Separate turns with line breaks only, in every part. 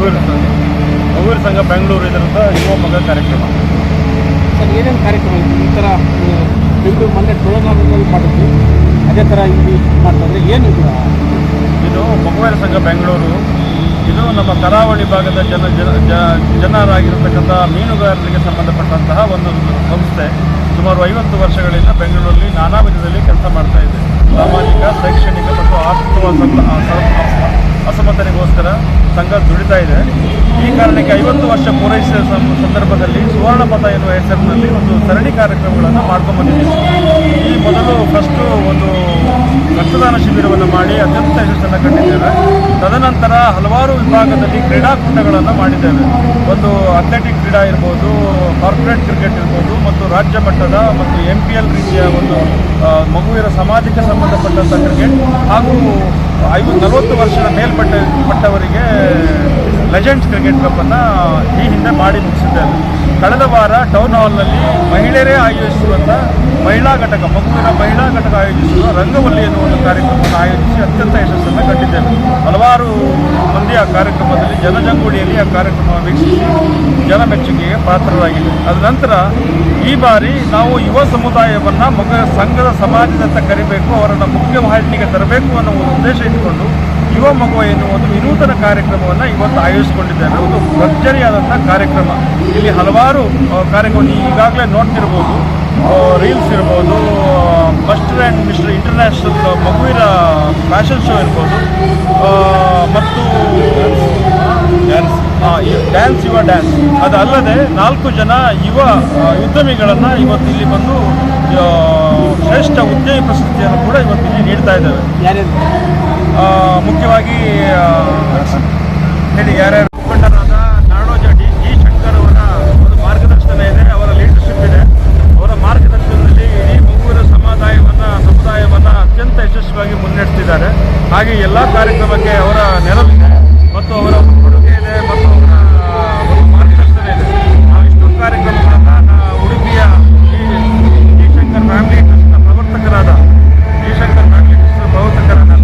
ಮಗುವೀರ ಸಂಘ ಬೆಂಗಳೂರು ಇದರಿಂದ ಯುವ ಮಗ ಕಾರ್ಯಕ್ರಮ.
ಸರ್, ಏನೇನು ಕಾರ್ಯಕ್ರಮ ಇದೆ ಈ ಥರ? ಬೆಂಗಳೂರು ಮೊನ್ನೆ ಟೂರ್ನಮೆಂಟಲ್ಲಿ ಮಾಡಿದ್ವಿ, ಅದೇ ಥರ ಇಲ್ಲಿ ಮಾಡ್ತಾರೆ. ಏನಿದೆ
ಇದು ಮಗುವೀರ ಸಂಘ ಬೆಂಗಳೂರು. ಇದು ನಮ್ಮ ಕರಾವಳಿ ಭಾಗದ ಜನರಾಗಿರತಕ್ಕಂಥ ಮೀನುಗಾರರಿಗೆ ಸಂಬಂಧಪಟ್ಟಂತಹ ಒಂದು ಸಂಸ್ಥೆ. ಸುಮಾರು 50 ವರ್ಷಗಳಿಂದ ಬೆಂಗಳೂರಲ್ಲಿ ನಾನಾ ವಿಧದಲ್ಲಿ ಕೆಲಸ ಮಾಡ್ತಾ ಇದೆ. ಸಾಮಾಜಿಕ, ಶೈಕ್ಷಣಿಕ ಮತ್ತು ಆರ್ಥಿಕ ಅಸಮತನಿಗೋಸ್ಕರ ಸಂಘ ದುಡಿತಾ ಇದೆ. ಈ ಕಾರಣಕ್ಕೆ 50 ವರ್ಷ ಪೂರೈಸಿದ ಸಂದರ್ಭದಲ್ಲಿ ಸುವರ್ಣಪಥ ಎನ್ನುವ ಹೆಸರಿನಲ್ಲಿ ಒಂದು ಸರಣಿ ಕಾರ್ಯಕ್ರಮಗಳನ್ನು ಮಾಡ್ಕೊಂಡ್ಬಂದಿದ್ದೀವಿ. ಈ ಮೊದಲು ಫಸ್ಟು ಒಂದು ರಕ್ತದಾನ ಶಿಬಿರವನ್ನು ಮಾಡಿ ಅತ್ಯಂತ ಯಶಸ್ಸನ್ನು ಕಂಡಿದ್ದೇವೆ. ತದನಂತರ ಹಲವಾರು ವಿಭಾಗದಲ್ಲಿ ಕ್ರೀಡಾಕೂಟಗಳನ್ನು ಮಾಡಿದ್ದೇವೆ. ಒಂದು ಅಥ್ಲೆಟಿಕ್ ಕ್ರೀಡಾ ಇರ್ಬೋದು, ಕಾರ್ಪೊರೇಟ್ ಕ್ರಿಕೆಟ್ ಇರ್ಬೋದು, ಮತ್ತು ರಾಜ್ಯ ಮಟ್ಟದ ಮತ್ತು MPL ರೀತಿಯ ಒಂದು ಮಗುವಿನ ಸಮಾಜಕ್ಕೆ ಸಂಬಂಧಪಟ್ಟಂಥ ಕ್ರಿಕೆಟ್ ಹಾಗೂ 40 ವರ್ಷದ ಮೇಲ್ಪಟ್ಟವರಿಗೆ ಲೆಜೆಂಡ್ಸ್ ಕ್ರಿಕೆಟ್ ಕಪ್ಪನ್ನು ಈ ಹಿಂದೆ ಮಾಡಿ ಮುಗಿಸಿದ್ದೇವೆ. ಕಳೆದ ವಾರ ಟೌನ್ ಹಾಲ್ನಲ್ಲಿ ಮಹಿಳೆಯರೇ ಆಯೋಜಿಸುವಂಥ ಮಹಿಳಾ ಘಟಕ, ಮಗುವಿನ ಮಹಿಳಾ ಘಟಕ ಆಯೋಜಿಸುವ ರಂಗವಲ್ಲಿ ಎನ್ನುವ ಒಂದು ಕಾರ್ಯಕ್ರಮವನ್ನು ಆಯೋಜಿಸಿ ಅತ್ಯಂತ ಯಶಸ್ಸನ್ನು ಕಂಡಿದ್ದೇವೆ. ಹಲವಾರು ಮಂದಿ ಆ ಕಾರ್ಯಕ್ರಮದಲ್ಲಿ ಜನಜಂಗುಳಿಯಲ್ಲಿ ಆ ಕಾರ್ಯಕ್ರಮ ವೀಕ್ಷಿಸಿ ಜನಮೆಚ್ಚುಗೆಗೆ ಪಾತ್ರರಾಗಿದೆ. ಅದ ನಂತರ ಈ ಬಾರಿ ನಾವು ಯುವ ಸಮುದಾಯವನ್ನು ಸಂಘದ ಸಮಾಜದತ್ತ ಕರಿಬೇಕು, ಅವರನ್ನು ಮುಖ್ಯವಾಹಿನಿಗೆ ತರಬೇಕು ಅನ್ನೋ ಒಂದು ಉದ್ದೇಶ ಇಟ್ಟುಕೊಂಡು ಯುವ ಮಗುವ ಎನ್ನುವ ಒಂದು ವಿನೂತನ ಕಾರ್ಯಕ್ರಮವನ್ನು ಇವತ್ತು ಆಯೋಜಿಸಿಕೊಂಡಿದ್ದೇವೆ. ಒಂದು ಭರ್ಜರಿಯಾದಂಥ ಕಾರ್ಯಕ್ರಮ. ಇಲ್ಲಿ ಹಲವಾರು ಕಾರ್ಯಕ್ರಮ ಈಗಾಗಲೇ ನೋಡ್ತಿರ್ಬೋದು. ರೀಲ್ಸ್ ಇರ್ಬೋದು, ಮಿಸ್ಟರ್ ಆ್ಯಂಡ್ ಮಿಸ್ಟರ್ ಇಂಟರ್ನ್ಯಾಷನಲ್ ಮಗುವಿನ ಫ್ಯಾಷನ್ ಶೋ ಇರ್ಬೋದು, ಮತ್ತು ಡ್ಯಾನ್ಸ್ ಯುವ ಡ್ಯಾನ್ಸ್. ಅದಲ್ಲದೆ 4 ಜನ ಯುವ ಉದ್ಯಮಿಗಳನ್ನು ಇವತ್ತು ಇಲ್ಲಿ ಬಂದು ಶ್ರೇಷ್ಠ ಉದ್ಯಮಿ ಪ್ರಶಸ್ತಿಯನ್ನು ಕೂಡ ಇವತ್ತು ಇಲ್ಲಿ ನೀಡ್ತಾ ಇದ್ದೇವೆ. ಮುಖ್ಯವಾಗಿ ಹೇಳಿ ಯಾರ್ಯಾರು ಮುಖಂಡರಾದ ನಾಡೋಜ ಜಿ ಶಂಕರ್ ಅವರ ಒಂದು ಮಾರ್ಗದರ್ಶನ ಇದೆ, ಅವರ ಲೀಡರ್ಶಿಪ್ ಇದೆ. ಅವರ ಮಾರ್ಗದರ್ಶನದಲ್ಲಿ ಇಡೀ ಮಗುವಿನ ಸಮುದಾಯವನ್ನು ಅತ್ಯಂತ ಯಶಸ್ವಿಯಾಗಿ ಮುನ್ನಡೆಸ್ತಿದ್ದಾರೆ. ಹಾಗೆ ಎಲ್ಲ ಕಾರ್ಯಕ್ರಮಕ್ಕೆ ಅವರ ನೆರವಿದೆ ಮತ್ತು ಅವರ ಕೊಡುಗೆ ಇದೆ ಮತ್ತು ಅವರ ಒಂದು ಮಾರ್ಗದರ್ಶನ ಇದೆ. ಇಷ್ಟೊಂದು ಕಾರ್ಯಕ್ರಮಗಳನ್ನು ಉಡುಪಿಯ ಜಿ ಶಂಕರ್ ಫ್ಯಾಮಿಲಿ ಟ್ರಸ್ಟ್ನ ಪ್ರವರ್ತಕರಾದ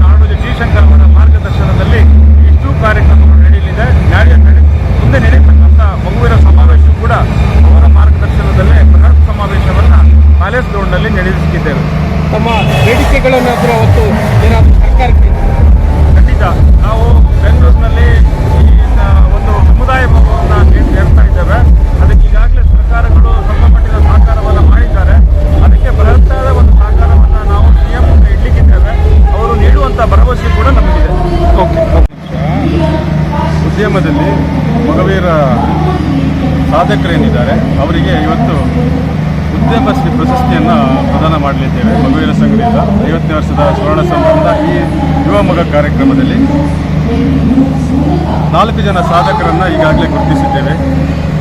ನಾಡೋಜ ಜಿ ಶಂಕರ್ ಅವರ ಮಾರ್ಗದರ್ಶನದಲ್ಲಿ ಇಷ್ಟು ಕಾರ್ಯಕ್ರಮಗಳು ನಡೆಯಲಿದೆ. ಮುಂದೆ ನಡೆಯತಕ್ಕಂಥ ಮಗುವಿನ ಸಮಾವೇಶ ಕೂಡ ಅವರ ಮಾರ್ಗದರ್ಶನದಲ್ಲೇ ಬೃಹತ್ ಸಮಾವೇಶವನ್ನು ಪ್ಯಾಲೇಸ್ ಗ್ರೌಂಡ್ನಲ್ಲಿ ನಡೆಸಿದ್ದೇವೆ.
ತಮ್ಮ ಬೇಡಿಕೆಗಳನ್ನು ಅವತ್ತು ಏನಾದರೂ ಸರ್ಕಾರಕ್ಕೆ
ಖಂಡಿತ ನಾವು ಬೆಂಗಳೂರಿನಲ್ಲಿ ಒಂದು ಸಮುದಾಯ ಭವನವನ್ನು ನೀಡ್ತಾ ಇದ್ದೇವೆ. ಅದಕ್ಕೆ ಈಗಾಗಲೇ ಸರ್ಕಾರಗಳು ಸ್ವಲ್ಪ ಮಟ್ಟಿನ ಸಹಕಾರವನ್ನು ಮಾಡಿದ್ದಾರೆ. ಅದಕ್ಕೆ ಬೃಹತ್ತಾದ ಒಂದು ಸಹಕಾರವನ್ನು ನಾವು CM ಮುಂದೆ ಇಡ್ಲಿಕ್ಕಿದ್ದೇವೆ. ಅವರು ನೀಡುವಂಥ ಭರವಸೆ ಕೂಡ ನಮಗಿದೆ. ಉದ್ಯಮದಲ್ಲಿ ಮಗುವೀರ ಸಾಧಕರೇನಿದ್ದಾರೆ ಅವರಿಗೆ ಇವತ್ತು ಉದ್ಯಮಶ್ರೀ ಪ್ರಶಸ್ತಿಯನ್ನು ಪ್ರದಾನ ಮಾಡಲಿದ್ದೇವೆ. ಮಗುವೀರ ಸಂಘದಿಂದ 50ನೇ ವರ್ಷದ ಸುವರ್ಣ ಸಂಭ್ರಮದ ಈ ಯುವ ಮಗ ಕಾರ್ಯಕ್ರಮದಲ್ಲಿ 4 ಜನ ಸಾಧಕರನ್ನು ಈಗಾಗಲೇ ಗುರುತಿಸಿದ್ದೇವೆ.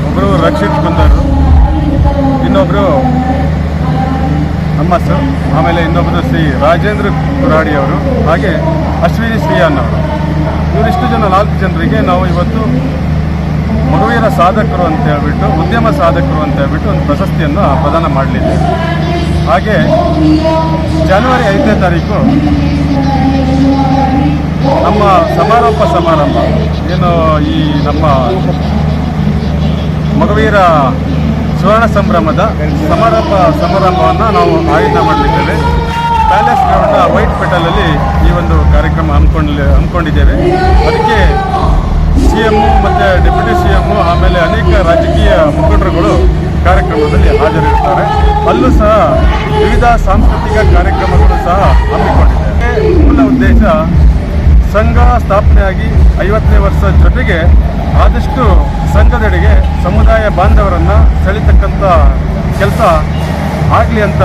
ಒಬ್ಬರು ರಕ್ಷಿತ್ ಕುಂದರ್, ಇನ್ನೊಬ್ಬರು ಅಮ್ಮಸ್, ಆಮೇಲೆ ಇನ್ನೊಬ್ಬರು ಶ್ರೀ ರಾಜೇಂದ್ರ ಕುರಾಡಿ ಅವರು, ಹಾಗೆ ಅಶ್ವಿನಿ ಶ್ರೀಯಾನ್ ಅವರು. ಇವರಿಷ್ಟು ಜನ 4 ಜನರಿಗೆ ನಾವು ಇವತ್ತು ಮಗುವೀರ ಸಾಧಕರು ಅಂತ ಹೇಳ್ಬಿಟ್ಟು, ಉದ್ಯಮ ಸಾಧಕರು ಅಂತ ಹೇಳ್ಬಿಟ್ಟು ಒಂದು ಪ್ರಶಸ್ತಿಯನ್ನು ಪ್ರದಾನ ಮಾಡಲಿದ್ದೇವೆ. ಹಾಗೆ ಜನವರಿ 5ನೇ ತಾರೀಕು ನಮ್ಮ ಸಮಾರಂಭ ಏನು ಈ ನಮ್ಮ ಮಗುವೀರ ಸುವರ್ಣ ಸಂಭ್ರಮದ ಸಮಾರಂಭವನ್ನು ನಾವು ಆಯೋಜನೆ ಮಾಡಲಿದ್ದೇವೆ. ಪ್ಯಾಲೇಸ್ ಗ್ರೌಂಡ್ನ ವೈಟ್ ಪೆಟಲಲ್ಲಿ ಈ ಒಂದು ಕಾರ್ಯಕ್ರಮ ಹಮ್ಮಿಕೊಂಡಿದ್ದೇವೆ. ಅದಕ್ಕೆ CM ಮತ್ತು ಡೆಪ್ಯೂಟಿ CM ಆಮೇಲೆ ಅನೇಕ ರಾಜಕೀಯ ಮುಖಂಡರುಗಳು ಕಾರ್ಯಕ್ರಮದಲ್ಲಿ ಹಾಜರಿರ್ತಾರೆ. ಅಲ್ಲೂ ಸಹ ವಿವಿಧ ಸಾಂಸ್ಕೃತಿಕ ಕಾರ್ಯಕ್ರಮಗಳು ಸಹ ಹಮ್ಮಿಕೊಂಡಿದೆ. ಮೂಲ ಉದ್ದೇಶ ಸಂಘ ಸ್ಥಾಪನೆಯಾಗಿ 50ನೇ ವರ್ಷ ಜೊತೆಗೆ ಆದಷ್ಟು ಸಂಘದೆಡೆಗೆ ಸಮುದಾಯ ಬಾಂಧವರನ್ನು ಸೆಳೀತಕ್ಕಂಥ ಕೆಲಸ ಆಗಲಿ ಅಂತ